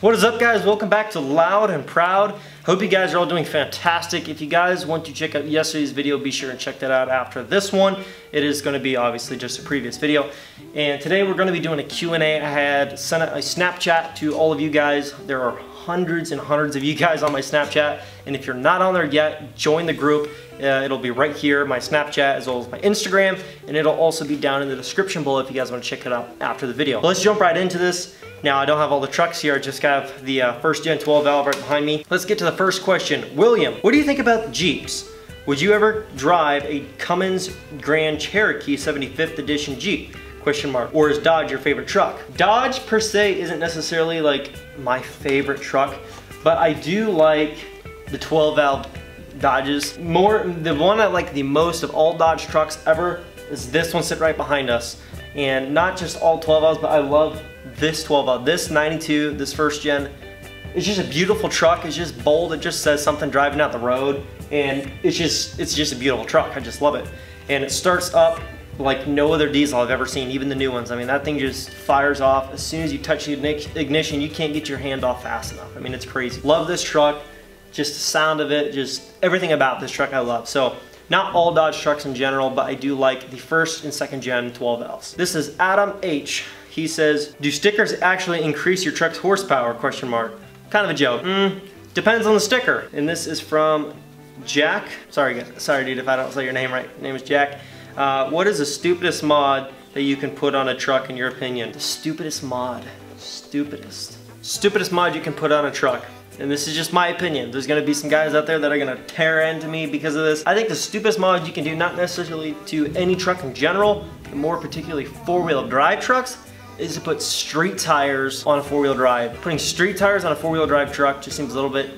What is up, guys? Welcome back to Loud and Proud. Hope you guys are all doing fantastic. If you guys want to check out yesterday's video, be sure and check that out after this one. It is going to be obviously just a previous video. And today we're going to be doing a Q&A. I had sent a Snapchat to all of you guys. There are hundreds and hundreds of you guys on my Snapchat. And if you're not on there yet, join the group. It'll be right here, my Snapchat as well as my Instagram. And it'll also be down in the description below if you guys want to check it out after the video. Let's jump right into this. Now, I don't have all the trucks here, I just got the first gen 12 valve right behind me. Let's get to the first question. William, what do you think about Jeeps? Would you ever drive a Cummins Grand Cherokee 75th edition Jeep? Question mark. Or is Dodge your favorite truck? Dodge per se isn't necessarily like my favorite truck, but I do like the 12 valve Dodges. The one I like the most of all Dodge trucks ever is this one sitting right behind us. And not just all 12 valves, but I love this 12 valve, this 92, this first gen. It's just a beautiful truck. It's just bold. It just says something driving out the road, and it's just a beautiful truck. I just love it. And it starts up like no other diesel I've ever seen, even the new ones. I mean, that thing just fires off as soon as you touch the ignition. You can't get your hand off fast enough. I mean, it's crazy. Love this truck. Just the sound of it, just everything about this truck I love. So not all Dodge trucks in general, but I do like the first and second gen 12 valves. This is Adam H. He says, do stickers actually increase your truck's horsepower? Question mark. Kind of a joke. Depends on the sticker. And this is from Jack. Sorry dude if I don't say your name right. Your name is Jack. What is the stupidest mod that you can put on a truck in your opinion? The stupidest mod. Stupidest mod you can put on a truck. And this is just my opinion. There's gonna be some guys out there that are gonna tear into me because of this. I think the stupidest mod you can do, not necessarily to any truck in general, but more particularly four-wheel drive trucks, is to put street tires on a four-wheel drive. Putting street tires on a four-wheel drive truck just seems a little bit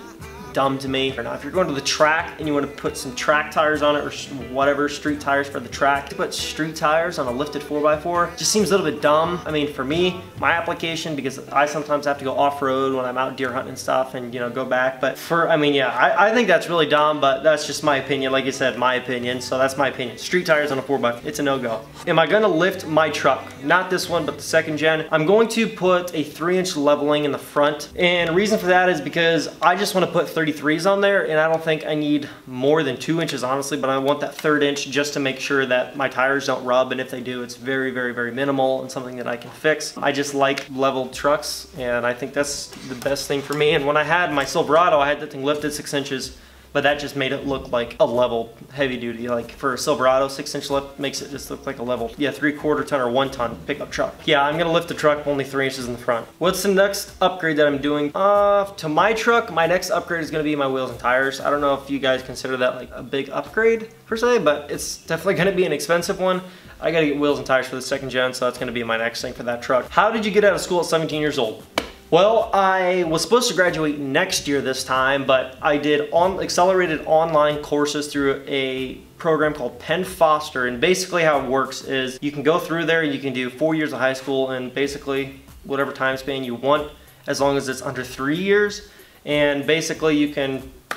dumb to me. Now, if you're going to the track and you want to put some track tires on it or whatever, street tires for the track, to put street tires on a lifted 4x4 just seems a little bit dumb. I mean, for me, my application, because I sometimes have to go off-road when I'm out deer hunting and stuff and, you know, go back. But I think that's really dumb, but that's just my opinion. Like I said, my opinion, so that's my opinion. Street tires on a 4x4, it's a no-go. Am I gonna lift my truck? Not this one, but the second gen. I'm going to put a 3-inch leveling in the front. And the reason for that is because I just want to put 33s on there, and I don't think I need more than 2 inches, honestly, but I want that 3rd inch just to make sure that my tires don't rub, and if they do, it's very, very, very minimal and something that I can fix. I just like leveled trucks, and I think that's the best thing for me. And when I had my Silverado, I had that thing lifted 6 inches, but that just made it look like a level heavy duty. Like for a Silverado, 6-inch lift makes it just look like a level, 3/4 ton or 1 ton pickup truck. Yeah, I'm gonna lift the truck only 3 inches in the front. What's the next upgrade that I'm doing? To my truck, my next upgrade is gonna be my wheels and tires. I don't know if you guys consider that like a big upgrade per se, but it's definitely gonna be an expensive one. I gotta get wheels and tires for the second gen, so that's gonna be my next thing for that truck. How did you get out of school at 17 years old? Well, I was supposed to graduate next year this time, but I did accelerated online courses through a program called Penn Foster, and basically how it works is you can go through there, you can do 4 years of high school and basically whatever time span you want, as long as it's under 3 years, and basically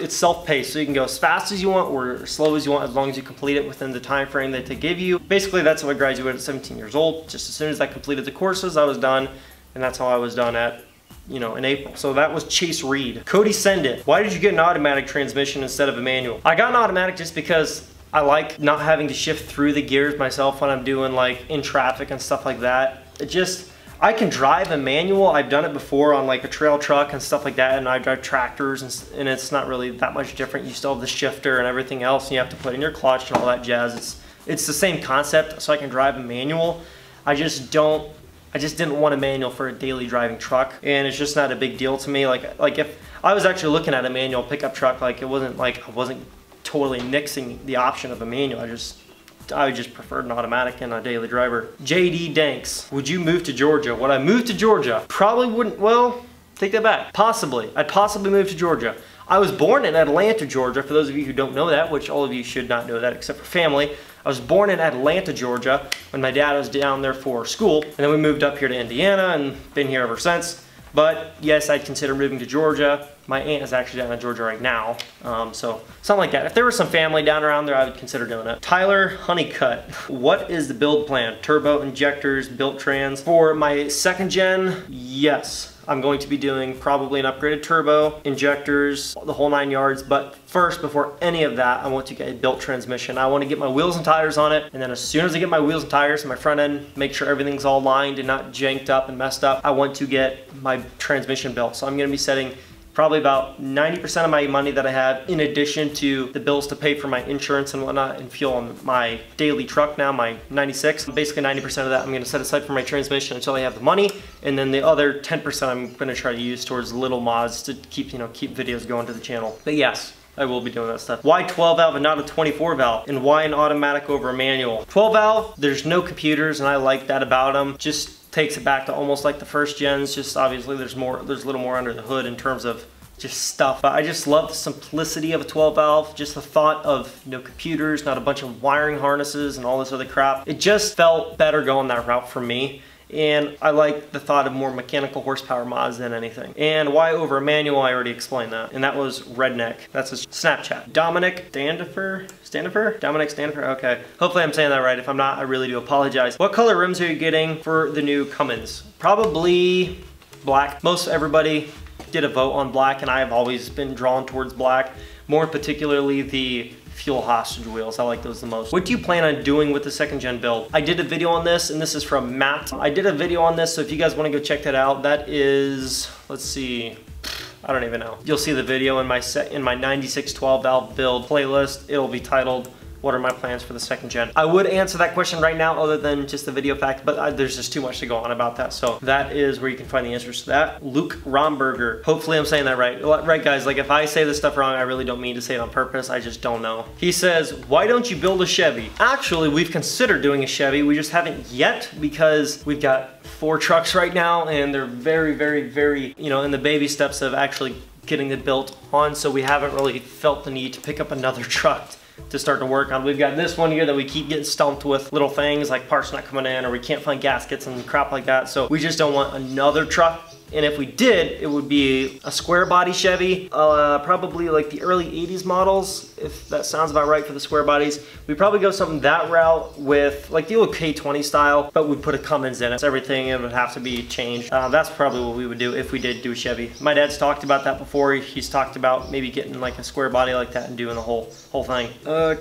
it's self-paced, so you can go as fast as you want or as slow as you want as long as you complete it within the time frame that they give you. Basically, that's how I graduated at 17 years old. Just as soon as I completed the courses, I was done, and that's how I was done at in April. So that was Chase Reed. Cody Sendit, why did you get an automatic transmission instead of a manual? I got an automatic just because I like not having to shift through the gears myself when I'm doing like in traffic and stuff like that. I can drive a manual. I've done it before on like a trail truck and stuff like that, and I drive tractors and it's not really that much different. You still have the shifter and everything else, and you have to put in your clutch and all that jazz. It's the same concept, so I can drive a manual. I just didn't want a manual for a daily driving truck, and it's just not a big deal to me. Like if I was actually looking at a manual pickup truck, like it wasn't like I wasn't totally nixing the option of a manual. I just preferred an automatic and a daily driver. JD Danks, would you move to Georgia? Would I move to Georgia? Probably wouldn't. Well, take that back. Possibly. I'd possibly move to Georgia. I was born in Atlanta, Georgia. For those of you who don't know that, which all of you should not know that except for family, I was born in Atlanta, Georgia when my dad was down there for school, and then we moved up here to Indiana and been here ever since. But yes, I'd consider moving to Georgia. My aunt is actually down in Georgia right now, so something like that. If there was some family down around there, I would consider doing it. Tyler Honeycutt, what is the build plan? Turbo injectors, built trans. For my second gen, yes. I'm going to be doing probably an upgraded turbo, injectors, the whole 9 yards. But first, before any of that, I want to get a built transmission. I want to get my wheels and tires on it, and then as soon as I get my wheels and tires and my front end, make sure everything's all lined and not janked up and messed up, I want to get my transmission built. So I'm going to be setting probably about 90% of my money that I have, in addition to the bills to pay for my insurance and whatnot and fuel on my daily truck now, my 96. Basically 90% of that I'm gonna set aside for my transmission until I have the money, and then the other 10% I'm gonna try to use towards little mods to keep, keep videos going to the channel. But yes, I will be doing that stuff. Why 12 valve and not a 24 valve? And why an automatic over a manual? 12 valve, there's no computers, and I like that about them. Just takes it back to almost like the first gens. Just obviously there's a little more under the hood in terms of just stuff. But I just love the simplicity of a 12 valve. Just the thought of no computers, not a bunch of wiring harnesses and all this other crap. It just felt better going that route for me. And I like the thought of more mechanical horsepower mods than anything. And why over a manual, I already explained that. And that was Redneck. That's his Snapchat. Dominic Standifer? Dominic Standifer? Okay. Hopefully I'm saying that right. If I'm not, I really do apologize. What color rims are you getting for the new Cummins? Probably black. Most everybody did a vote on black, and I have always been drawn towards black. More particularly the fuel hostage wheels. I like those the most. What do you plan on doing with the second gen build? I did a video on this, and this is from Matt. I did a video on this, so if you guys want to go check that out, that is, let's see, I don't even know. You'll see the video in my 96 12 valve build playlist. It'll be titled, what are my plans for the second gen? I would answer that question right now other than just the video fact, but there's just too much to go on about that. So that is where you can find the answers to that. Luke Romberger. Hopefully I'm saying that right. Right guys, like if I say this stuff wrong, I really don't mean to say it on purpose. I just don't know. He says, why don't you build a Chevy? Actually, we've considered doing a Chevy. We just haven't yet because we've got 4 trucks right now and they're very, very, very, in the baby steps of actually getting it built on. So we haven't really felt the need to pick up another truck to start to work on. We've got this one here that we keep getting stumped with little things like parts not coming in, or we can't find gaskets and crap like that. So we just don't want another truck. And if we did, it would be a square body Chevy, probably like the early 80s models, if that sounds about right for the square bodies. We'd probably go something that route with like the old K20 style, but we'd put a Cummins in it. So everything, it would have to be changed. That's probably what we would do if we did do a Chevy. My dad's talked about that before. He's talked about maybe getting like a square body like that and doing the whole thing.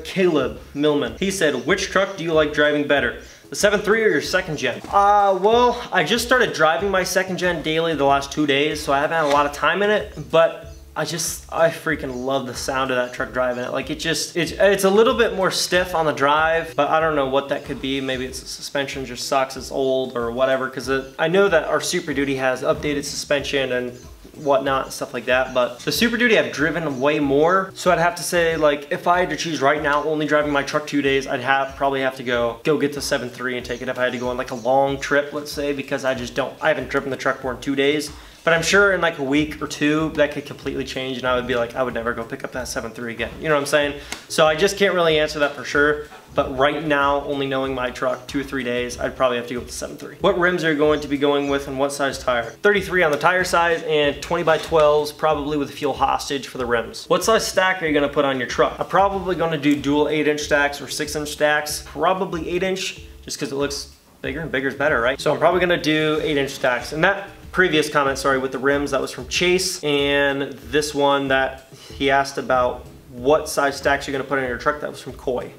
Caleb Millman, he said, which truck do you like driving better? The 7.3 or your second gen? Well, I just started driving my second gen daily the last 2 days, so I haven't had a lot of time in it, but I freaking love the sound of that truck driving it. Like it's a little bit more stiff on the drive, but I don't know what that could be. Maybe it's the suspension just sucks, it's old or whatever, because I know that our Super Duty has updated suspension and whatnot, stuff like that, but the Super Duty I've driven way more, so I'd have to say, like, if I had to choose right now, only driving my truck 2 days, I'd probably have to go get the 7.3 and take it if I had to go on like a long trip, let's say, because I haven't driven the truck more in 2 days. But I'm sure in like a week or two, that could completely change, and I would be like, I would never go pick up that 7.3 again. You know what I'm saying? So I just can't really answer that for sure. But right now, only knowing my truck 2 or 3 days, I'd probably have to go with the 7.3. What rims are you going to be going with and what size tire? 33 on the tire size and 20 by 12s, probably with a fuel hostage for the rims. What size stack are you gonna put on your truck? I'm probably gonna do dual 8-inch stacks or 6-inch stacks, probably 8-inch, just because it looks bigger and bigger is better, right? So I'm probably gonna do 8-inch stacks. And that previous comment, sorry, with the rims, that was from Chase, and this one that he asked about what size stacks you're gonna put in your truck, that was from Coy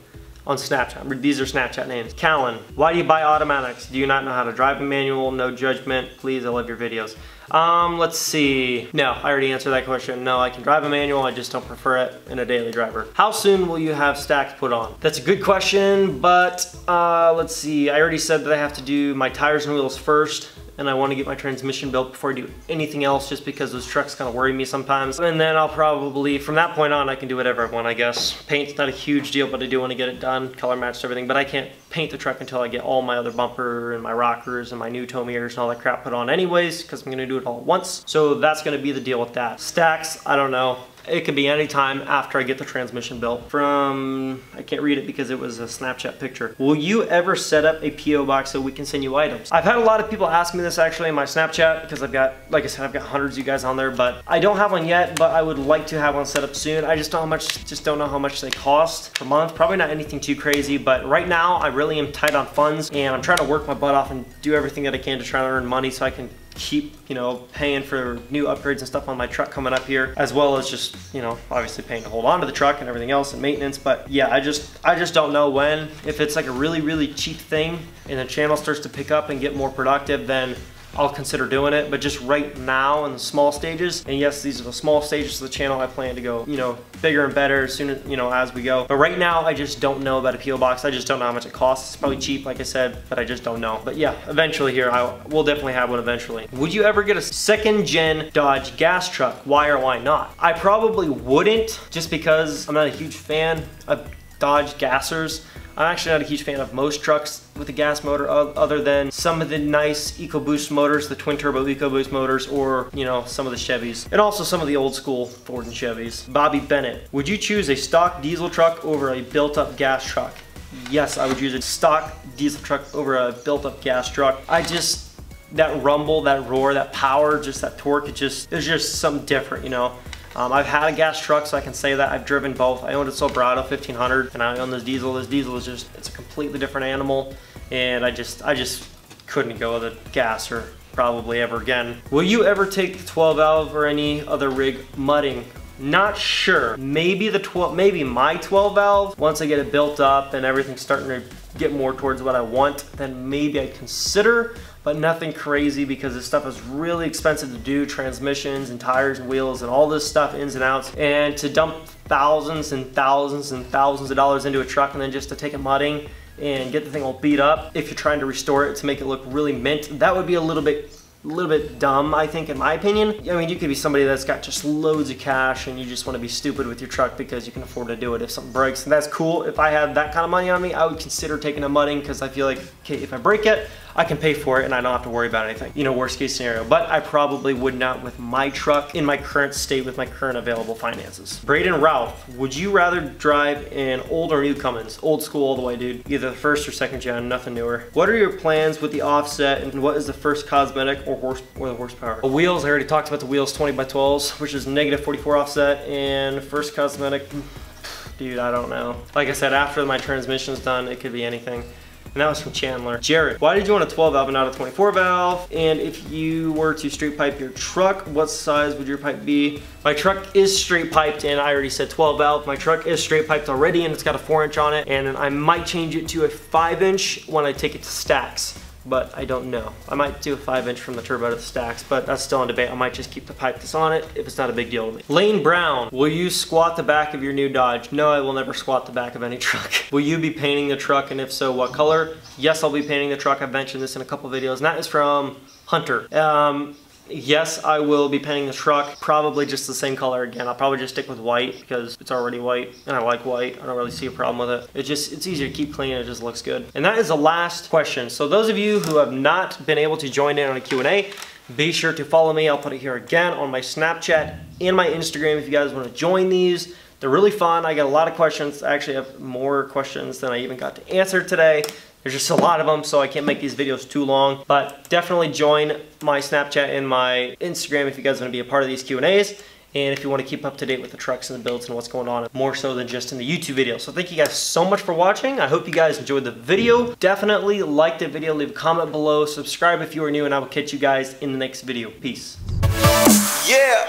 on Snapchat. These are Snapchat names. Callan, why do you buy automatics? Do you not know how to drive a manual? No judgment. Please, I love your videos. Let's see. No, I already answered that question. No, I can drive a manual, I just don't prefer it in a daily driver. How soon will you have stacks put on? That's a good question, but let's see. I already said that I have to do my tires and wheels first, and I want to get my transmission built before I do anything else, just because those trucks kind of worry me sometimes. And then I'll probably, from that point on, I can do whatever I want, I guess. Paint's not a huge deal, but I do want to get it done, color matched everything, but I can't paint the truck until I get all my other bumper and my rockers and my new tow mirrors and all that crap put on anyways, because I'm going to do it all at once. So that's going to be the deal with that. Stacks, I don't know. It could be any time after I get the transmission built. From, I can't read it because it was a Snapchat picture. Will you ever set up a PO box so we can send you items? I've had a lot of people ask me this actually in my Snapchat, because I've got, like I said, I've got hundreds of you guys on there, but I don't have one yet, but I would like to have one set up soon. I just don't know how much they cost per month. Probably not anything too crazy, but right now I really am tight on funds, and I'm trying to work my butt off and do everything that I can to try to earn money so I can keep, you know, paying for new upgrades and stuff on my truck coming up here, as well as just, you know, obviously paying to hold on to the truck and everything else and maintenance. But yeah, I just don't know when. If it's like a really cheap thing and the channel starts to pick up and get more productive, then I'll consider doing it. But just right now in the small stages, and yes, these are the small stages of the channel, I plan to go, you know, bigger and better as soon as, you know, as we go. But right now, I just don't know about a P.O. box. I just don't know how much it costs. It's probably cheap, like I said, but I just don't know. But yeah, eventually here, we'll definitely have one eventually. Would you ever get a second gen Dodge gas truck? Why or why not? I probably wouldn't, just because I'm not a huge fan of Dodge gassers. I'm actually not a huge fan of most trucks with a gas motor, other than some of the nice EcoBoost motors, the twin turbo EcoBoost motors, or, you know, some of the Chevys, and also some of the old school Ford and Chevys. Bobby Bennett, would you choose a stock diesel truck over a built up gas truck? Yes, I would choose a stock diesel truck over a built up gas truck. That rumble, that roar, that power, just that torque, it's just something different, you know? I've had a gas truck, so I can say that. I've driven both. I owned a Silverado 1500, and I own this diesel. This diesel is just, it's a completely different animal, and I just couldn't go with a gasser probably ever again. Will you ever take the 12 valve or any other rig mudding? Not sure. Maybe my 12 valve, once I get it built up and everything's starting to get more towards what I want, then maybe I'd consider, but nothing crazy, because this stuff is really expensive to do, transmissions and tires and wheels and all this stuff, ins and outs, and to dump thousands and thousands and thousands of dollars into a truck and then just to take it mudding and get the thing all beat up, if you're trying to restore it to make it look really mint, that would be a little bit dumb, I think, in my opinion. I mean, you could be somebody that's got just loads of cash and you just want to be stupid with your truck because you can afford to do it if something breaks, and that's cool. If I had that kind of money on me, I would consider taking a mudding, because I feel like, okay, if I break it, I can pay for it and I don't have to worry about anything. You know, worst case scenario. But I probably would not with my truck in my current state with my current available finances. Braden Ralph, would you rather drive an old or new Cummins? Old school all the way, dude. Either the first or second gen, nothing newer. What are your plans with the offset, and what is the first cosmetic or the horsepower? The wheels, I already talked about the wheels, 20x12s, which is -44 offset, and first cosmetic, dude, I don't know. Like I said, after my transmission's done, it could be anything. And that was from Chandler. Jared, why did you want a 12 valve and not a 24 valve? And if you were to straight pipe your truck, what size would your pipe be? My truck is straight piped, and I already said 12 valve. My truck is straight piped already, and it's got a 4-inch on it, and I might change it to a 5-inch when I take it to stacks, but I don't know. I might do a 5-inch from the turbo to the stacks, but that's still in debate. I might just keep the pipe that's on it if it's not a big deal to me. Lane Brown, will you squat the back of your new Dodge? No, I will never squat the back of any truck. Will you be painting the truck, and if so, what color? Yes, I'll be painting the truck. I've mentioned this in a couple videos, and that is from Hunter. Yes, I will be painting the truck, probably just the same color again. I'll probably just stick with white because it's already white and I like white. I don't really see a problem with it. It's easier to keep clean, it just looks good. And that is the last question. So those of you who have not been able to join in on a Q&A, be sure to follow me. I'll put it here again on my Snapchat and my Instagram if you guys want to join these. They're really fun. I got a lot of questions. I actually have more questions than I even got to answer today. There's just a lot of them, so I can't make these videos too long. But definitely join my Snapchat and my Instagram if you guys want to be a part of these Q&As. And if you want to keep up to date with the trucks and the builds and what's going on, more so than just in the YouTube video. So thank you guys so much for watching. I hope you guys enjoyed the video. Definitely like the video, leave a comment below, subscribe if you are new, and I will catch you guys in the next video. Peace. Yeah.